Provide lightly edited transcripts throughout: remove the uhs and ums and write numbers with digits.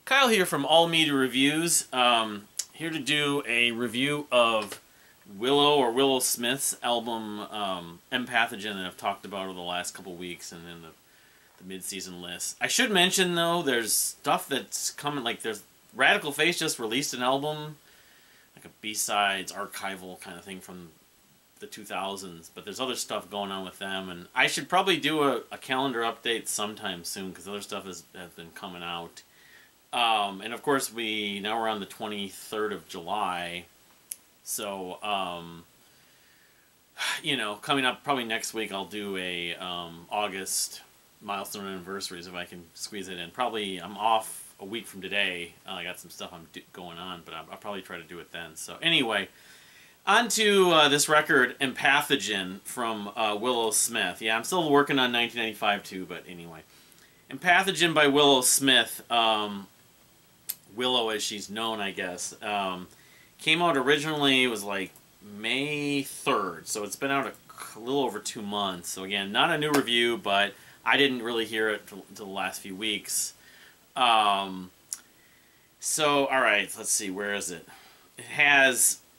Kyle here from All Media Reviews. Here to do a review of Willow Smith's album Empathogen that I've talked about over the last couple weeks and in the mid-season list. I should mention though, there's stuff that's coming, like there's Radical Face just released an album, like a B-sides archival kind of thing from the 2000s, but there's other stuff going on with them, and I should probably do a calendar update sometime soon because other stuff has been coming out. And of course now we're on the 23rd of July, so you know, coming up probably next week I'll do a August milestone anniversaries if I can squeeze it in. Probably I'm off a week from today. I got some stuff going on, but I'll probably try to do it then. So anyway, on to this record, Empathogen, from Willow Smith. Yeah, I'm still working on 1995 too, but anyway. Empathogen by Willow Smith. Willow as she's known, I guess. Came out originally, it was like May 3rd, so it's been out a little over 2 months. So again, not a new review, but I didn't really hear it until the last few weeks. So, alright, let's see, where is it?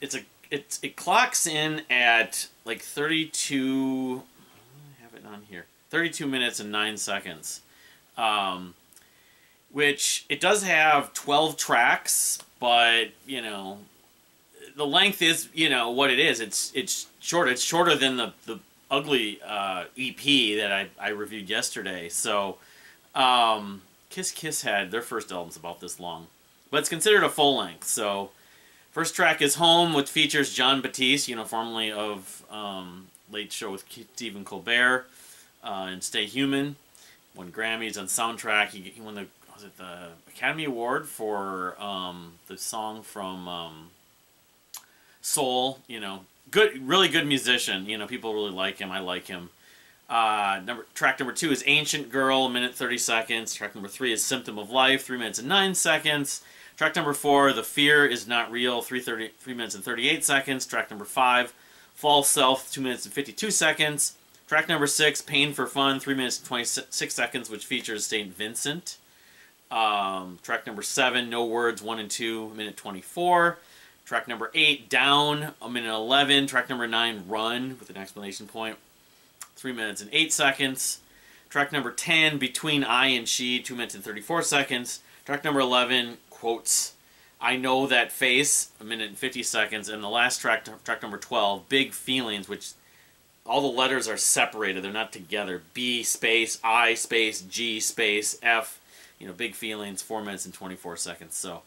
It clocks in at like 32, I have it on here, 32 minutes and 9 seconds. Which, it does have 12 tracks, but, you know, the length is, you know, what it is. It's short. It's shorter than the ugly EP that I reviewed yesterday. So, Kiss Kiss had their first album's about this long. But it's considered a full length. So, first track is Home, which features Jon Batiste, you know, formerly of Late Show with Stephen Colbert, and Stay Human. Won Grammys on soundtrack. He won the Academy Award for the song from Soul. You know, really good musician. You know, people really like him. I like him. Track number 2 is Ancient Girl, 1 minute 30 seconds. Track number 3 is Symptom of Life, 3 minutes and 9 seconds. Track number 4, The Fear Is Not Real, 3 minutes and 38 seconds. Track number 5, False Self, 2 minutes and 52 seconds. Track number 6, Pain for Fun, 3 minutes and 26 seconds, which features St. Vincent. Track number 7, No Words, 1 and 2, 1 minute 24. Track number 8, Down, 1 minute 11. Track number 9, Run, with an exclamation point, 3 minutes and 8 seconds. Track number 10, Between I and She, 2 minutes and 34 seconds. Track number 11, Quotes, I Know That Face, 1 minute and 50 seconds. And the last track, track number 12, Big Feelings, which all the letters are separated. They're not together. B space, I space, G space, F. You know, Big Feelings, 4 minutes and 24 seconds. So,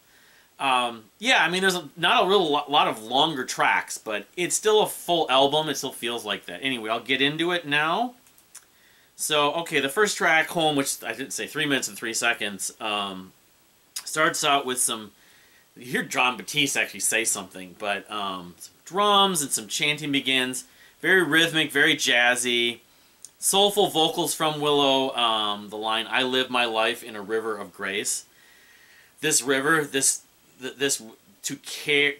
yeah, I mean, there's not a real lot of longer tracks, but it's still a full album. It still feels like that. Anyway, I'll get into it now. So, okay, the first track, Home, which I didn't say, 3 minutes and 3 seconds, starts out with some, you hear Jon Batiste actually say something, but some drums and some chanting begins. Very rhythmic, very jazzy. Soulful vocals from Willow. The line, I live my life in a river of grace. This river, this to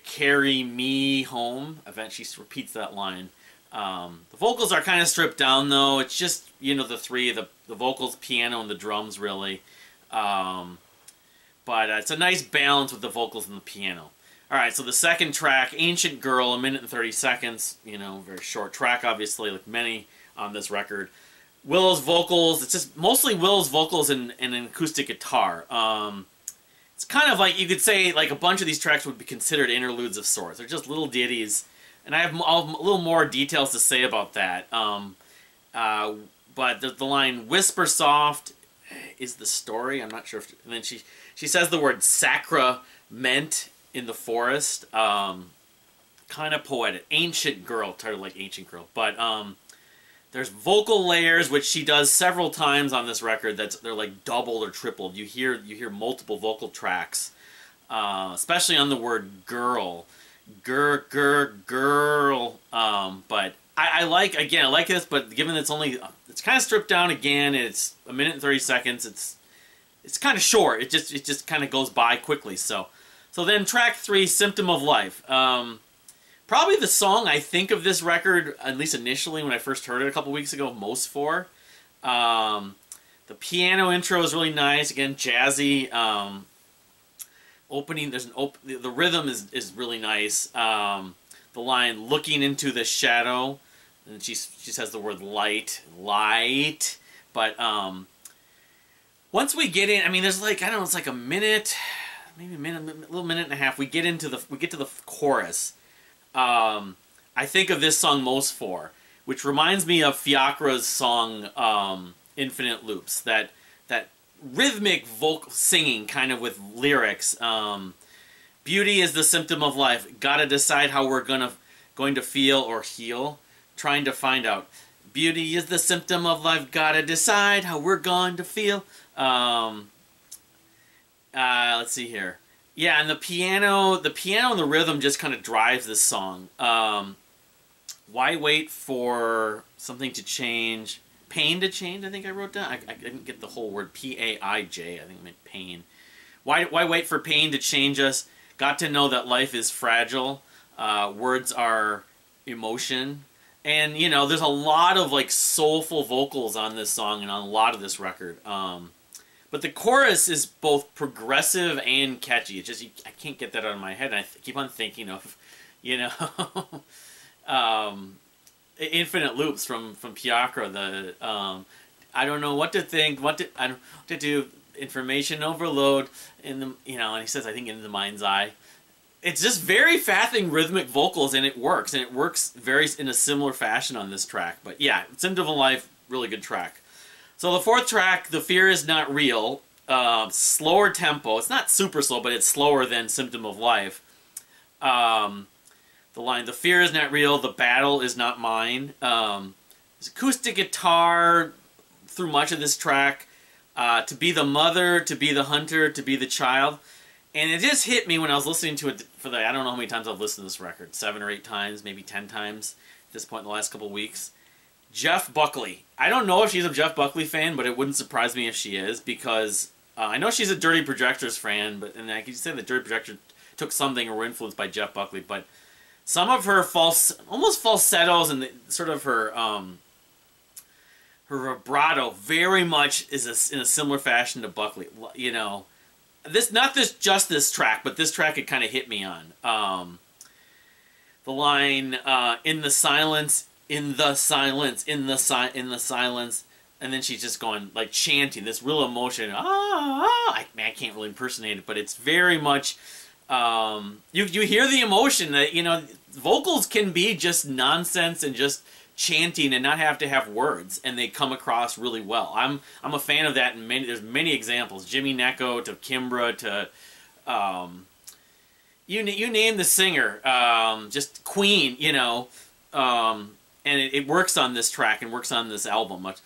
carry me home. Eventually she repeats that line. The vocals are kind of stripped down though. It's just, you know, the three, the vocals, piano, and the drums really. But it's a nice balance with the vocals and the piano. Alright, so the second track, Ancient Girl, 1 minute and 30 seconds. You know, very short track, obviously, like many on this record. Willow's vocals, it's just mostly Willow's vocals and an acoustic guitar. It's kind of like, you could say, like a bunch of these tracks would be considered interludes of sorts. They're just little ditties. And I have a little more details to say about that. But the line, Whisper Soft is the story. I'm not sure if... And then she says the word sacrament in the forest. Kind of poetic. Ancient Girl, titled like Ancient Girl. But there's vocal layers, which she does several times on this record. They're like doubled or tripled. You hear multiple vocal tracks, especially on the word girl. Girl. But I like this, but given it's kind of stripped down again, it's 1 minute and 30 seconds, it's kind of short. It just kind of goes by quickly. So then track 3, Symptom of Life. Probably the song I think of this record, at least initially when I first heard it a couple weeks ago, most for. The piano intro is really nice, again, jazzy. opening. There's the rhythm is really nice. The line "looking into the shadow," and she says the word light. But once we get in, I mean, there's like, I don't know, it's like a minute, maybe a little minute and a half. We get to the chorus. I think of this song most for, which reminds me of Fiacra's song Infinite Loops. That rhythmic vocal singing kind of with lyrics. Beauty is the symptom of life. Gotta decide how we're going to feel or heal. Trying to find out. Beauty is the symptom of life. Gotta decide how we're going to feel. Let's see here. Yeah, and the piano and the rhythm just kind of drives this song. Why wait for something to change? Pain to change, I think I wrote down. I didn't get the whole word. P-A-I-J, I think it meant pain. Why wait for pain to change us? Got to know that life is fragile. Words are emotion. And, you know, there's a lot of, like, soulful vocals on this song and on a lot of this record. But the chorus is both progressive and catchy. It's just, I can't get that out of my head. And I keep on thinking of, you know, Infinite Loops from Fiacra. I don't know what to think, I don't know what to do. Information overload in the, you know, and he says, I think, in the mind's eye. It's just very fathing rhythmic vocals, and it works very in a similar fashion on this track. But yeah, Symptom of Life, really good track. So the fourth track, The Fear Is Not Real, slower tempo. It's not super slow, but it's slower than Symptom of Life. The line, the fear is not real, the battle is not mine. There's acoustic guitar through much of this track. To be the mother, to be the hunter, to be the child. And it just hit me when I was listening to it for I don't know how many times I've listened to this record. 7 or 8 times, maybe 10 times at this point in the last couple of weeks. Jeff Buckley. I don't know if she's a Jeff Buckley fan, but it wouldn't surprise me if she is, because I know she's a Dirty Projectors fan, and I can say that Dirty Projector took something or were influenced by Jeff Buckley, but some of her almost falsettos and sort of her vibrato very much is in a similar fashion to Buckley. You know, not just this track, but this track it kind of hit me on. The line in the silence, in the silence, in the silence, and then she's just going like chanting this real emotion. I can't really impersonate it, but it's very much. You hear the emotion that, you know, vocals can be just nonsense and just chanting and not have to have words, and they come across really well. I'm a fan of that, and there's many examples. Jimmy Necco to Kimbra to you name the singer, just Queen, you know, and it works on this track and works on this album much.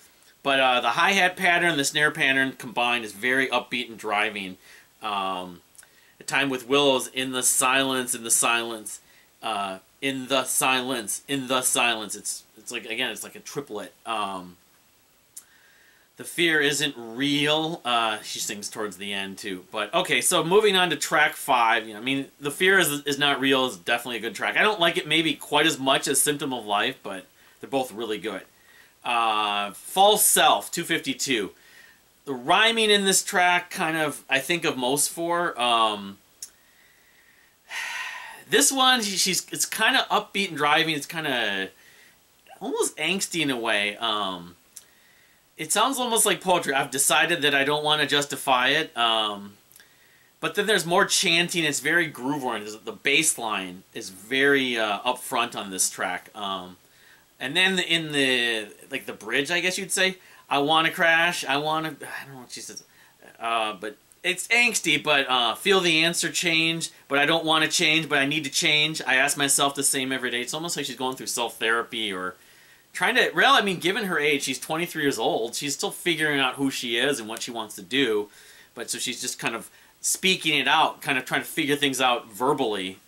But the hi-hat pattern, the snare pattern combined is very upbeat and driving. The time with Willow's in the silence, in the silence, in the silence, in the silence. It's like, again, it's like a triplet. The fear isn't real. She sings towards the end too. But okay, so moving on to track 5. You know, I mean, The Fear is Not Real is definitely a good track. I don't like it maybe quite as much as Symptom of Life, but they're both really good. False Self, 252. The rhyming in this track kind of, I think of most for. This one, it's kind of upbeat and driving. It's kind of almost angsty in a way. It sounds almost like poetry. I've decided that I don't want to justify it. But then there's more chanting. It's very groove-oriented. The bass line is very upfront on this track. And then in the bridge, I guess you'd say, I want to crash, I don't know what she says, but it's angsty, but feel the answer change, but I don't want to change, but I need to change. I ask myself the same every day. It's almost like she's going through self-therapy or trying to, well, I mean, given her age, she's 23 years old, she's still figuring out who she is and what she wants to do, but so she's just kind of speaking it out, kind of trying to figure things out verbally.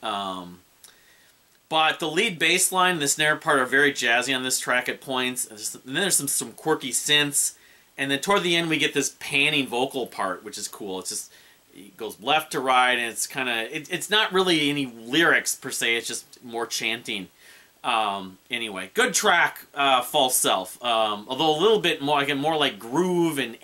But the lead bass line and the snare part are very jazzy on this track at points. And then there's some quirky synths. And then toward the end we get this panning vocal part, which is cool. It's just, it goes left to right, and it's kind of, it's not really any lyrics per se, it's just more chanting. Anyway, good track, False Self. Although a little bit more, again, more like groove and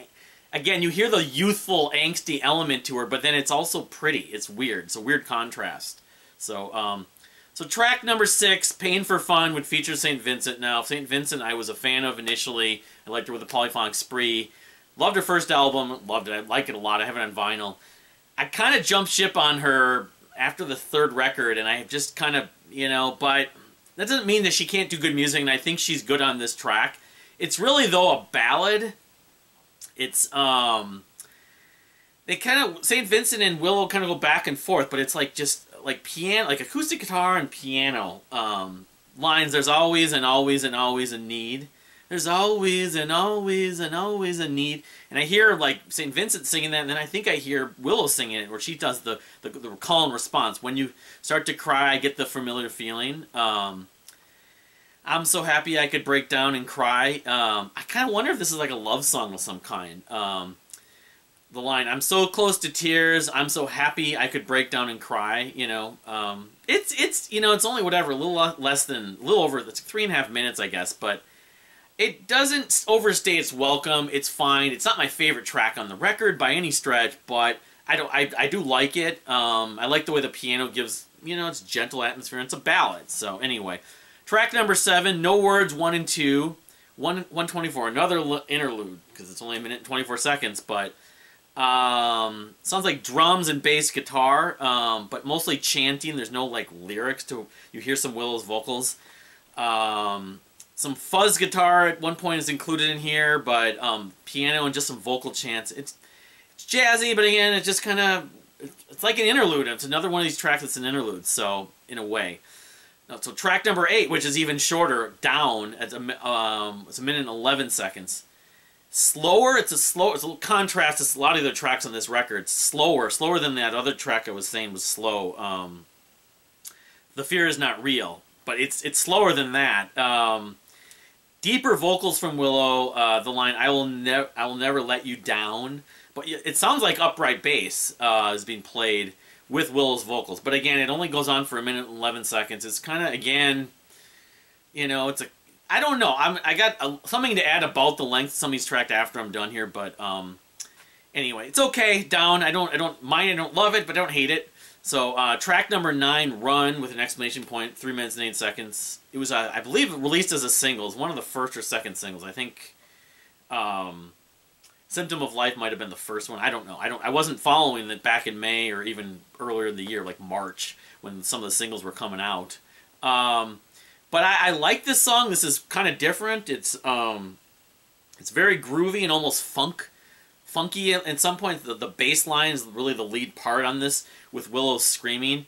again, you hear the youthful, angsty element to her, but then it's also pretty. It's weird. It's a weird contrast. So, so track number 6, Pain for Fun, would feature St. Vincent. Now, St. Vincent I was a fan of initially. I liked her with the Polyphonic Spree. Loved her first album. Loved it. I like it a lot. I have it on vinyl. I kind of jumped ship on her after the 3rd record, and I just kind of, you know, but that doesn't mean that she can't do good music, and I think she's good on this track. It's really, though, a ballad. It's, they kind of, St. Vincent and Willow kind of go back and forth, but it's like just, like piano, like acoustic guitar and piano. Lines, there's always and always and always a need. There's always and always and always a need. And I hear, like, St. Vincent singing that, and then I think I hear Willow singing it, where she does the call and response. When you start to cry, I get the familiar feeling. I'm so happy I could break down and cry. I kind of wonder if this is like a love song of some kind. The line, I'm so close to tears, I'm so happy I could break down and cry, you know. It's you know, it's only whatever, a little over, it's 3.5 minutes, I guess, but it doesn't overstay its welcome. It's fine. It's not my favorite track on the record by any stretch, but I do like it. I like the way the piano gives, you know, it's gentle atmosphere, and it's a ballad. So anyway, track number 7, No Words 1 and 2, 124, another interlude, because it's only 1 minute and 24 seconds, but sounds like drums and bass guitar, but mostly chanting. There's no, like, lyrics to, you hear some Willow's vocals. Some fuzz guitar at one point is included in here, but piano and just some vocal chants. It's jazzy, but again, it's just kind of, it's like an interlude. It's another one of these tracks that's an interlude, so, in a way. So track number 8, which is even shorter, Down, it's a minute and 11 seconds. Slower, it's a little contrast to a lot of the other tracks on this record. Slower than that other track I was saying was slow. The Fear Is Not Real, but it's slower than that. Deeper vocals from Willow. The line I will never let you down, but it sounds like upright bass is being played with Willow's vocals. But again, it only goes on for 1 minute and 11 seconds. It's kind of, again, you know, it's a, I don't know. I got something to add about the length of some of these tracks after I'm done here, but anyway, it's okay. Down. I don't mind. I don't love it, but I don't hate it. So track number 9, Run, with an exclamation point, 3 minutes and 8 seconds. It was, I believe, released as a single. It was one of the first or second singles. I think Symptom of Life might have been the first one. I don't know. I wasn't following it back in May or even earlier in the year, like March, when some of the singles were coming out. But I like this song. This is kind of different. It's very groovy and almost funky. At some point, the bass line is really the lead part on this, with Willow screaming,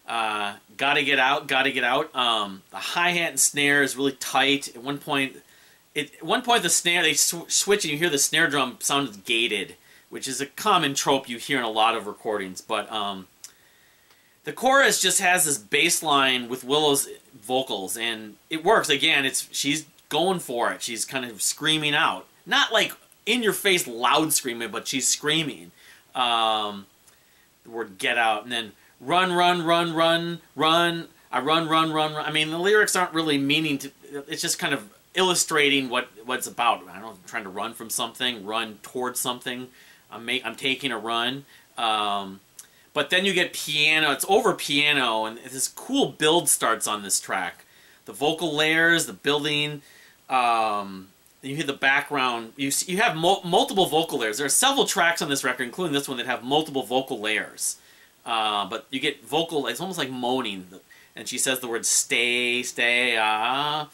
"Gotta get out, gotta get out." The hi-hat and snare is really tight. At one point, the snare, they switch and you hear the snare drum sounds gated, which is a common trope you hear in a lot of recordings. But the chorus just has this bass line with Willow's vocals, and it works. Again, she's going for it. She's kind of screaming out. Not like in-your-face loud screaming, but she's screaming. The word get out, and then run, run, run, run, run. I run, run, run, run. I mean, the lyrics aren't really meaning to, it's just kind of illustrating what it's about. I don't know, I'm trying to run from something, run towards something. I'm taking a run. But then you get piano. It's over piano, and this cool build starts on this track. The vocal layers, the building. You hear the background. You have multiple vocal layers. There are several tracks on this record, including this one, that have multiple vocal layers. But you get vocal. It's almost like moaning, and she says the word "stay, stay, ah."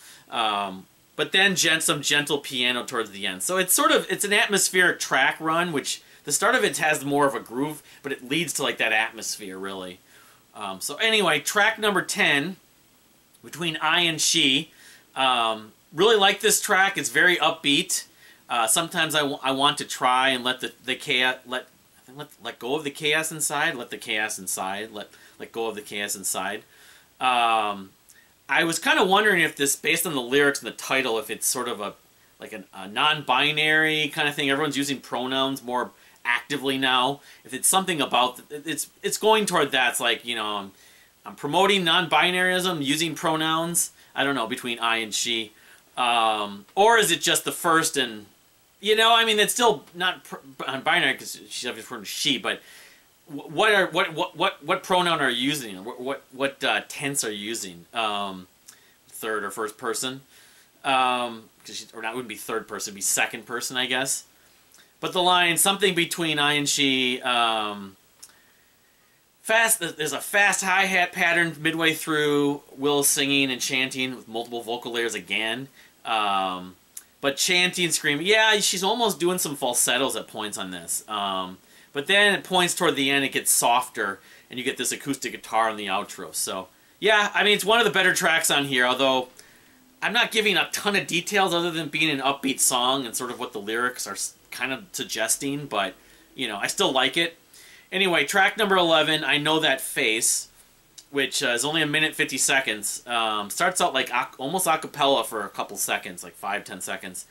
But then some gentle piano towards the end. So it's an atmospheric track run, which the start of it has more of a groove, but it leads to like that atmosphere, really. So anyway, track number 10, Between I and She. Really like this track. It's very upbeat. Sometimes I want to try and let the chaos, let go of the chaos inside. Let the chaos inside. Let go of the chaos inside. I was kind of wondering if this, based on the lyrics and the title, if it's sort of a non-binary kind of thing. Everyone's using pronouns more actively now. If it's something about it's going toward that. It's like, you know, I'm promoting non-binaryism using pronouns. I don't know, between I and she. Or is it just the first and You know, I mean, it's still not on binary because she's obviously referring to she, but what pronoun are you using? What tense are you using? Third or first person? Or not, wouldn't be third person, it'd be second person, I guess. But the line, something between I and she, there's a fast hi-hat pattern midway through, Will singing and chanting with multiple vocal layers again. But chanting, screaming, yeah, she's almost doing some falsettos at points on this. But then at points toward the end, it gets softer, and you get this acoustic guitar on the outro. So, yeah, I mean, it's one of the better tracks on here, although I'm not giving a ton of details other than being an upbeat song and sort of what the lyrics are kind of suggesting, but, you know, I still like it. Anyway, track number 11, I Know That Face, which is only 1 minute 50 seconds. Starts out like almost a cappella for a couple seconds, like 5-10 seconds.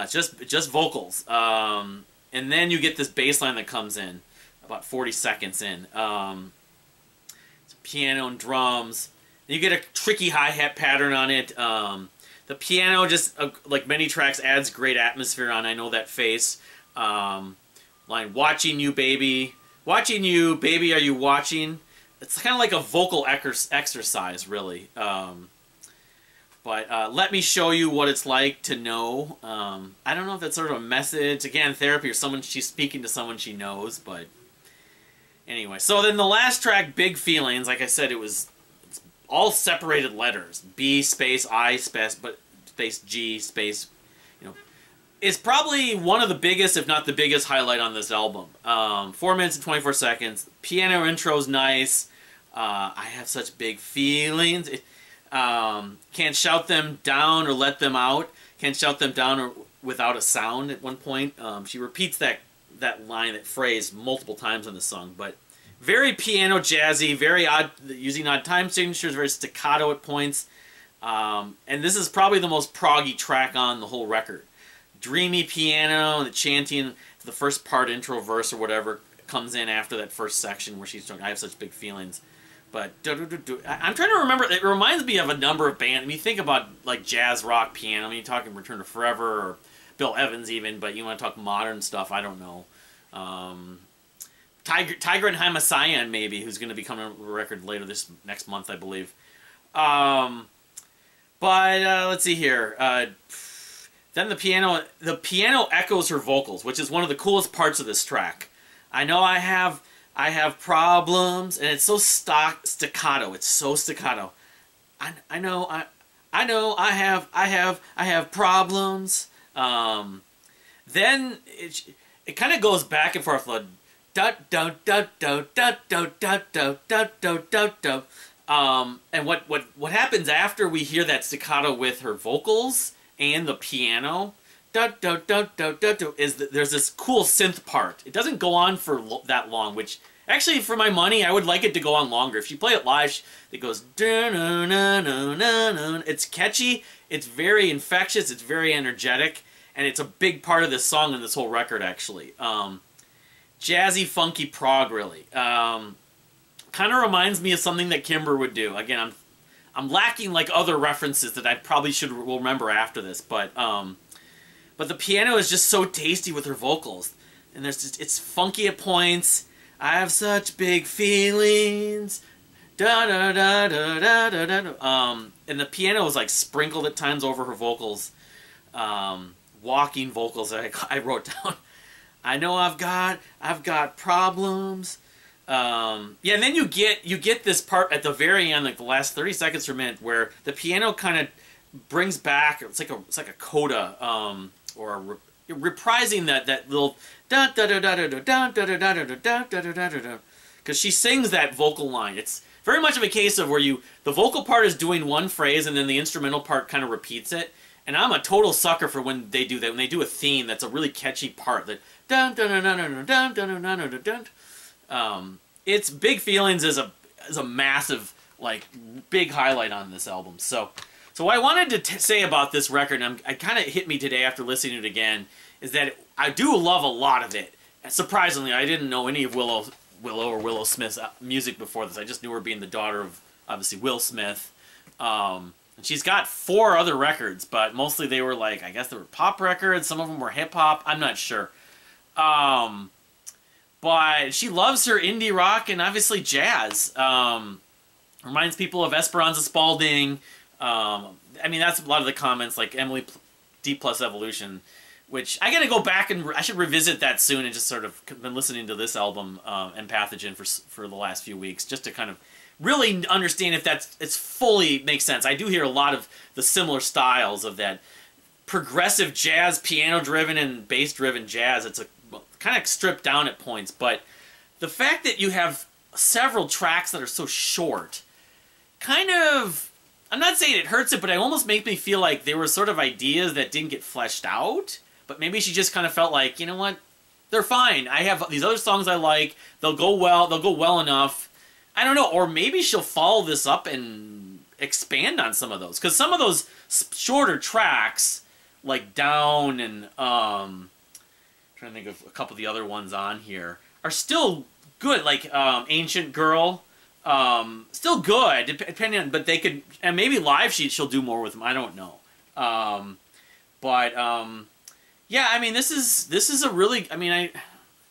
Just vocals. And then you get this bass line that comes in about 40 seconds in. It's piano and drums. And you get a tricky hi-hat pattern on it. The piano just, like many tracks, adds great atmosphere on I Know That Face. Line, watching you, baby. Watching you, baby, are you watching? It's kind of like a vocal exercise, really. But let me show you what it's like to know. I don't know if that's sort of a message. Again, therapy or someone, she's speaking to someone she knows, but anyway. So then the last track, Big Feelings, like I said, it's all separated letters. B space I space, but space G space, you know. It's probably one of the biggest, if not the biggest, highlight on this album. 4 minutes and 24 seconds. Piano intro's nice. I have such big feelings. Can't shout them down or let them out. Can't shout them down or without a sound at one point. She repeats that line, that phrase, multiple times in the song. But very piano jazzy, very odd, using odd time signatures, very staccato at points. And this is probably the most proggy track on the whole record. Dreamy piano, and the chanting, the first part, intro verse or whatever, comes in after that first section where she's talking, I have such big feelings. But I'm trying to remember, it reminds me of a number of bands. I mean, you think about like jazz rock piano. I mean, you're talking Return to Forever or Bill Evans even, but you want to talk modern stuff, I don't know. Tiger and Hymasayan maybe, who's going to be coming on a record later next month, I believe. But let's see here. Then the piano echoes her vocals, which is one of the coolest parts of this track. I know I have problems, and it's so staccato. It's so staccato. I know I have problems. Then it kind of goes back and forth. And what happens after we hear that staccato with her vocals and the piano is that there's this cool synth part. It doesn't go on for that long, which actually, for my money, I would like it to go on longer. If you play it live, it goes it's catchy, it's very infectious, it's very energetic, and it's a big part of this song and this whole record, actually. Jazzy, funky prog, really. Kind of reminds me of something that Kimbra would do. Again, I'm lacking like other references that I probably will remember after this, but the piano is just so tasty with her vocals, and it's funky at points. I have such big feelings, da da da da da da da. And the piano is like sprinkled at times over her vocals, walking vocals that I wrote down. I know I've got problems. Yeah, and then you get this part at the very end, like the last 30 seconds per minute, where the piano kind of brings back. It's like a coda, or reprising that little da da da da da da da da da da da da da da, because she sings that vocal line. It's very much of a case of where the vocal part is doing one phrase and then the instrumental part kind of repeats it. And I'm a total sucker for when they do that. When they do a theme that's a really catchy part, that dun dun dun dun dun dun dun dun dun dun. It's Big Feelings is a massive, like, big highlight on this album. So what I wanted to say about this record, and it kind of hit me today after listening to it again, is that I do love a lot of it. And surprisingly, I didn't know any of Willow or Willow Smith's music before this. I just knew her being the daughter of, obviously, Will Smith. And And she's got 4 other records, but mostly they were like, I guess they were pop records. Some of them were hip hop. I'm not sure. But she loves her indie rock and obviously jazz. Reminds people of Esperanza Spalding. I mean, that's a lot of the comments, like Emily D+Evolution, which I got to go back and I should revisit that soon, and just sort of been listening to this album, Empathogen, for the last few weeks, just to kind of really understand if it's fully makes sense. I do hear a lot of the similar styles of that progressive jazz, piano-driven and bass-driven jazz. It's a kind of stripped down at points, but the fact that you have several tracks that are so short, kind of, I'm not saying it hurts it, but it almost makes me feel like there were sort of ideas that didn't get fleshed out, but maybe she just kind of felt like, you know what, they're fine. I have these other songs I like, they'll go well enough. I don't know, or maybe she'll follow this up and expand on some of those, because some of those shorter tracks, like Down and trying to think of a couple of the other ones on here, are still good, like Ancient Girl, still good, depending on, but they could, and maybe live she'll do more with them, I don't know. Yeah, I mean, this is a really, I mean,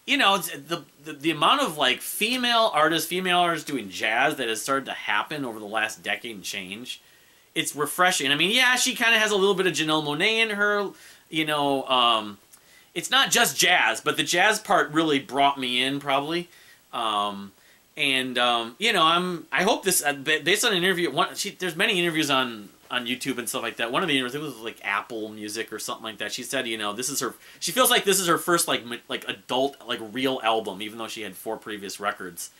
the amount of like female artists doing jazz that has started to happen over the last decade and change, it's refreshing. I mean, yeah, she kind of has a little bit of Janelle Monáe in her, it's not just jazz, but the jazz part really brought me in, probably. I hope this, based on an interview, there's many interviews on YouTube and stuff like that. One of the interviews, it was like Apple Music or something like that. She said, this is she feels like this is her first like adult, like real album, even though she had 4 previous records.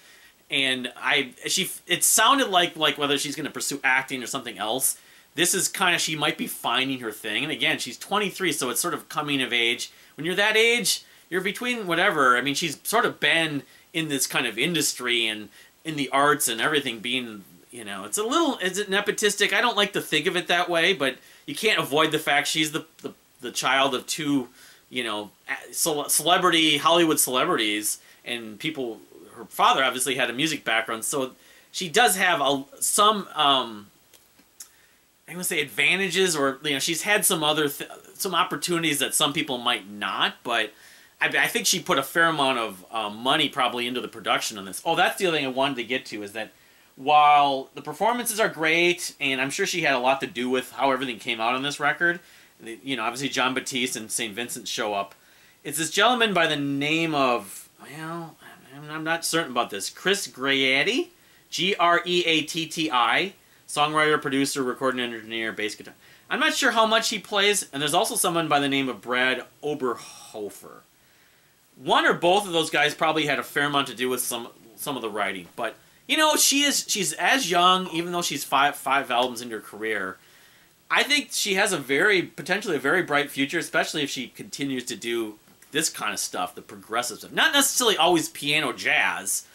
And it sounded like whether she's going to pursue acting or something else. This is kind of, she might be finding her thing. And again, she's 23, so it's sort of coming of age. When you're that age, you're between whatever. I mean, she's sort of been in this kind of industry and in the arts and everything being, it's a little, is it nepotistic? I don't like to think of it that way, but you can't avoid the fact she's the child of 2, celebrity, Hollywood celebrities, and people. Her father obviously had a music background, so she does have some I'm gonna say advantages, or she's had some other some opportunities that some people might not. But I think she put a fair amount of money probably into the production on this. Oh, that's the other thing I wanted to get to, is that while the performances are great, and I'm sure she had a lot to do with how everything came out on this record, obviously John Batiste and St. Vincent show up. It's this gentleman by the name of, well, I'm not certain about this, Chris Greatti, Greatti, songwriter, producer, recording engineer, bass guitar. I'm not sure how much he plays, and there's also someone by the name of Brad Oberhofer. One or both of those guys probably had a fair amount to do with some of the writing, but she's as young, even though she's five albums into her career. I think she has potentially a very bright future, especially if she continues to do this kind of stuff, the progressive stuff. Not necessarily always piano jazz,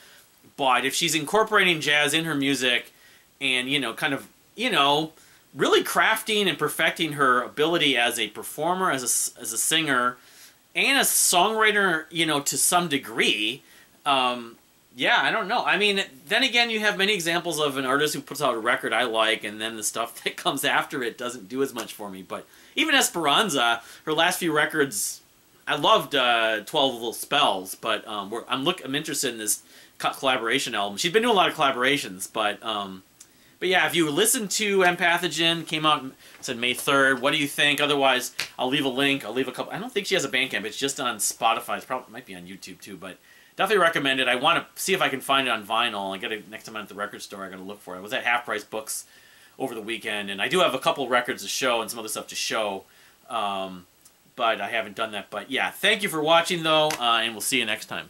but if she's incorporating jazz in her music and, really crafting and perfecting her ability as a performer, as a singer, and a songwriter, to some degree, yeah, I don't know. I mean, then again, you have many examples of an artist who puts out a record I like, and then the stuff that comes after it doesn't do as much for me. But even Esperanza, her last few records, I loved 12 Little Spells, but I'm interested in this collaboration album. She's been doing a lot of collaborations, but yeah, if you listen to Empathogen, came out, said May 3rd, what do you think? Otherwise, I'll leave a link. I'll leave a couple. I don't think she has a Bandcamp. It's just on Spotify. It might be on YouTube too, but definitely recommend it. I want to see if I can find it on vinyl. I got it next time I'm at the record store. I got to look for it. I was at Half Price Books over the weekend, and I do have a couple records to show and some other stuff to show, but I haven't done that. But yeah, thank you for watching though, and we'll see you next time.